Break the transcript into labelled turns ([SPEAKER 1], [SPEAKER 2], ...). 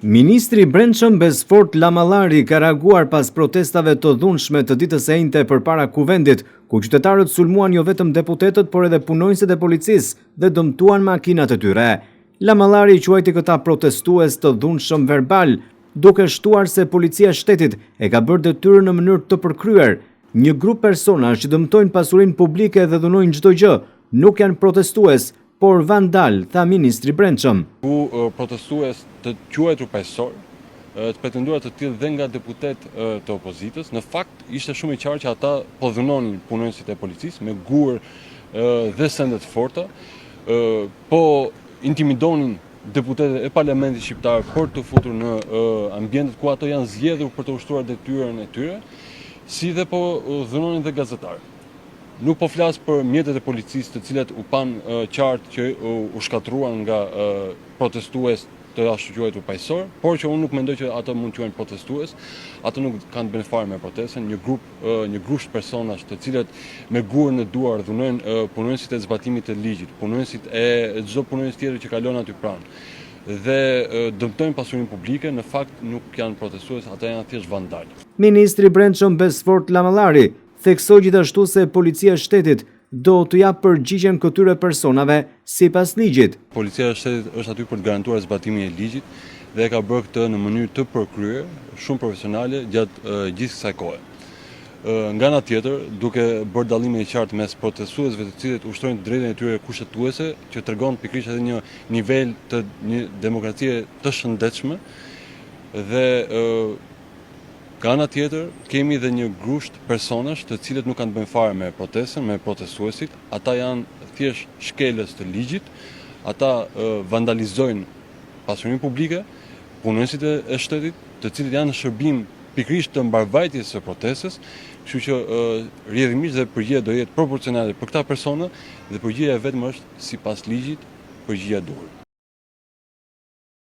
[SPEAKER 1] Ministri i Brendshëm Besfort Lamallari ka reaguar pas protestave të dhunshme të ditës së njëjtë përpara kuvendit, ku qytetarët sulmuan jo vetëm deputetët, por edhe punonjësit e policisë dhe dëmtuan makinat e tyre. Lamallari quajti këta protestues të dhunshëm verbal, duke shtuar se policia e shtetit e ka bërë detyrën në mënyrë të përkryer. Një grup personash që dëmtojnë pasurinë publike dhe dhunojnë çdo gjë, nuk janë protestues, por vandal, tha ministri i Brendshëm.
[SPEAKER 2] Ku protestues të quajtur paqësor, të pretenduar të tillë dhe nga deputet të opozitës, në fakt ishte shumë i qartë që ata po dhunonin punonjësit e policisë me gur dhe sende të forta, po intimidonin deputetët e parlamentit shqiptar për të futur në ambientet ku ato janë zgjedhur për të ushtruar detyrën e tyre, si dhe po dhunonin dhe gazetarët. Nuk po flas për mjetet e policisë të cilat u pan qartë që u shkatruan nga protestues të ashtu quajtur paqësor, por që unë nuk mendoj që ato mund të quhen protestues, ato nuk kanë bën fare me protestën, një grup personash të cilat me gurën në duar dhunojnë punonjësit e zbatimit të ligjit, punonjësit e çdo punonjës tjetër që kalon aty pranë dhe dëmtojnë pasurinë publike, në fakt nuk janë protestues, ata janë thjesht vandal.
[SPEAKER 1] Ministri i Brendshëm Besfort Lamallari theksoi gjithashtu se policia e shtetit do të japë përgjigjen këtyre personave sipas ligjit.
[SPEAKER 2] Policia e shtetit është aty për të garantuar zbatimin e ligjit dhe ka bërë këtë në mënyrë të përkryer, shumë profesionale gjatë gjithë kësaj kohe. Nga ana tjetër, duke bërë dallime të qartë mes protestuesve të cilët ushtrojnë të drejtën e tyre kushtetuese, që tregon pikërisht edhe një nivel të një demokracie të shëndetshme dhe nga ana tjetër, kemi dhe një grusht personash të cilët nuk kanë të bëjnë fare me protestën, me protestuesit. Ata janë thjesht shkelës të ligjit, ata vandalizojnë pasurinë publike, punonjësit e shtetit, të cilët janë në shërbim pikërisht të mbarvajtjes së protestës, kështu që rrjedhimisht dhe përgjigjja do jetë proporcionale për këta persona dhe përgjigjja vetëm është sipas ligjit, përgjigjja duhur.